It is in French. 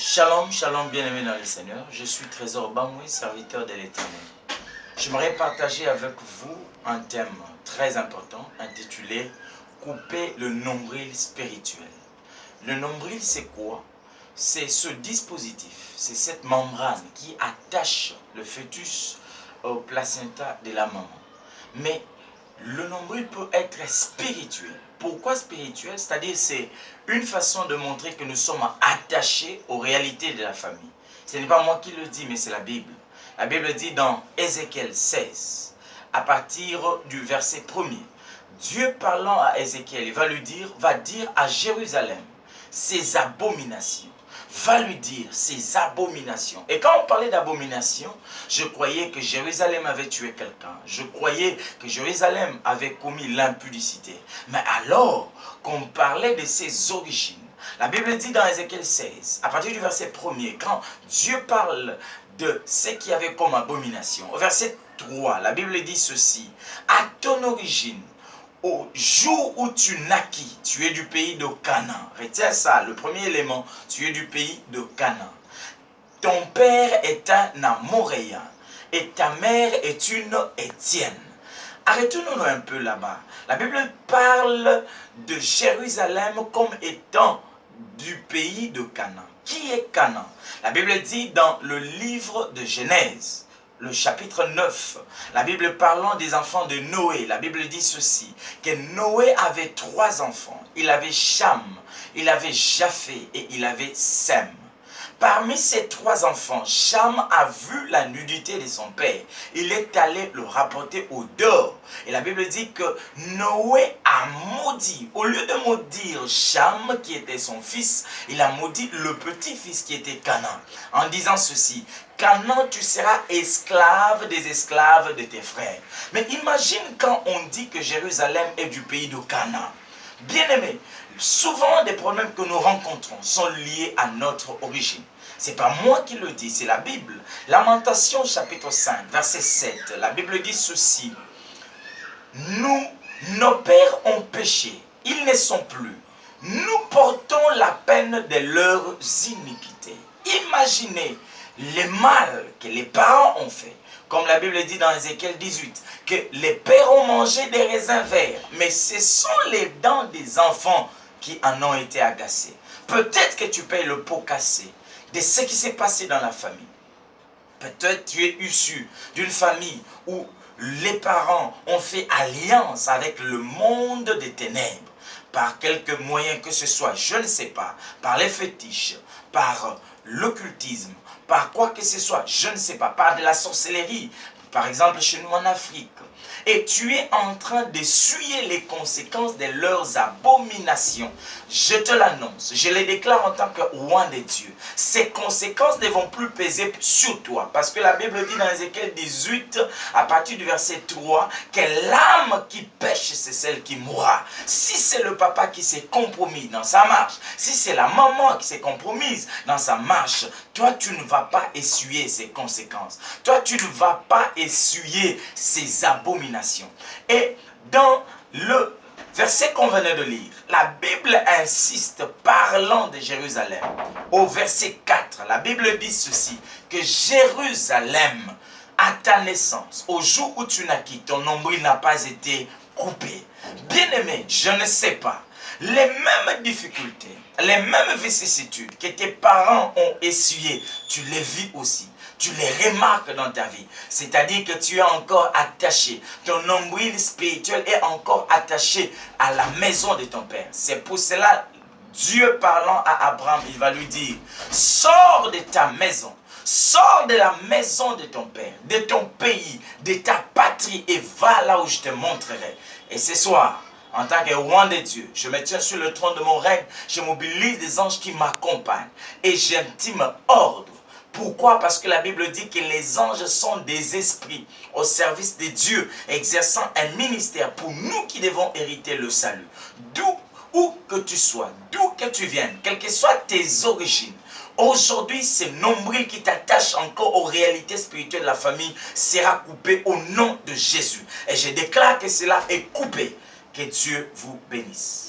Shalom, shalom, bien-aimés dans le Seigneur. Je suis Trésor Bamoué, serviteur de l'Éternel. J'aimerais partager avec vous un thème très important intitulé « Couper le nombril spirituel ». Le nombril, c'est quoi? C'est ce dispositif, c'est cette membrane qui attache le fœtus au placenta de la maman. Mais le nombril peut être spirituel. Pourquoi spirituel? C'est-à-dire c'est une façon de montrer que nous sommes attachés aux réalités de la famille. Ce n'est pas moi qui le dis, mais c'est la Bible. La Bible dit dans Ézéchiel 16, à partir du verset 1er, Dieu parlant à Ézéchiel, il va dire à Jérusalem ses abominations. Va lui dire ses abominations. Et quand on parlait d'abominations, je croyais que Jérusalem avait tué quelqu'un. Je croyais que Jérusalem avait commis l'impudicité. Mais alors qu'on parlait de ses origines, la Bible dit dans Ézéchiel 16, à partir du verset 1er, quand Dieu parle de ce qu'il y avait comme abomination, au verset 3, la Bible dit ceci: à ton origine, au jour où tu naquis, tu es du pays de Canaan. Retiens ça, le premier élément, tu es du pays de Canaan. Ton père est un Amoréen et ta mère est une Étienne. Arrêtons-nous un peu là-bas. La Bible parle de Jérusalem comme étant du pays de Canaan. Qui est Canaan? La Bible dit dans le livre de Genèse, le chapitre 9, la Bible parlant des enfants de Noé, la Bible dit ceci, que Noé avait 3 enfants. Il avait Cham, il avait Japheth et il avait Sem. Parmi ces 3 enfants, Cham a vu la nudité de son père. Il est allé le rapporter au dehors. Et la Bible dit que Noé a maudit. Au lieu de maudire Cham, qui était son fils, il a maudit le petit-fils qui était Canaan. En disant ceci: Canaan, tu seras esclave des esclaves de tes frères. Mais imagine quand on dit que Jérusalem est du pays de Canaan. Bien-aimés, souvent des problèmes que nous rencontrons sont liés à notre origine. Ce n'est pas moi qui le dis, c'est la Bible. Lamentation chapitre 5, verset 7, la Bible dit ceci: nos pères ont péché, ils ne sont plus. Nous portons la peine de leurs iniquités. Imaginez le mal que les parents ont fait. Comme la Bible dit dans Ézéchiel 18, que les pères ont mangé des raisins verts, mais ce sont les dents des enfants qui en ont été agacées. Peut-être que tu payes le pot cassé de ce qui s'est passé dans la famille. Peut-être tu es issu d'une famille où les parents ont fait alliance avec le monde des ténèbres, par quelque moyen que ce soit, je ne sais pas, par les fétiches, par l'occultisme, par quoi que ce soit, je ne sais pas, par de la sorcellerie, par exemple chez nous en Afrique. Et tu es en train d'essuyer les conséquences de leurs abominations. Je te l'annonce, je les déclare en tant que roi de Dieu. Ces conséquences ne vont plus peser sur toi. Parce que la Bible dit dans Ézéchiel 18, à partir du verset 3, que l'âme qui pêche, c'est celle qui mourra. Si c'est le papa qui s'est compromis dans sa marche, si c'est la maman qui s'est compromise dans sa marche, toi tu ne vas pas essuyer ces conséquences. Toi tu ne vas pas essuyer ces abominations. Et dans le verset qu'on venait de lire, la Bible insiste, parlant de Jérusalem, au verset 4, la Bible dit ceci, que Jérusalem, à ta naissance, au jour où tu naquis, ton nombril n'a pas été coupé. Bien-aimé, je ne sais pas, les mêmes difficultés, les mêmes vicissitudes que tes parents ont essuyées, tu les vis aussi. Tu les remarques dans ta vie. C'est-à-dire que tu es encore attaché. Ton nombril spirituel est encore attaché à la maison de ton père. C'est pour cela, Dieu parlant à Abraham, il va lui dire: sors de ta maison. Sors de la maison de ton père, de ton pays, de ta patrie et va là où je te montrerai. Et ce soir, en tant que roi de Dieu, je me tiens sur le trône de mon règne, je mobilise des anges qui m'accompagnent et j'intime ordre. Pourquoi? Parce que la Bible dit que les anges sont des esprits au service de Dieu, exerçant un ministère pour nous qui devons hériter le salut. Où que tu sois, d'où que tu viennes, quelles que soient tes origines, aujourd'hui, ce nombril qui t'attache encore aux réalités spirituelles de la famille sera coupé au nom de Jésus. Et je déclare que cela est coupé. Que Dieu vous bénisse.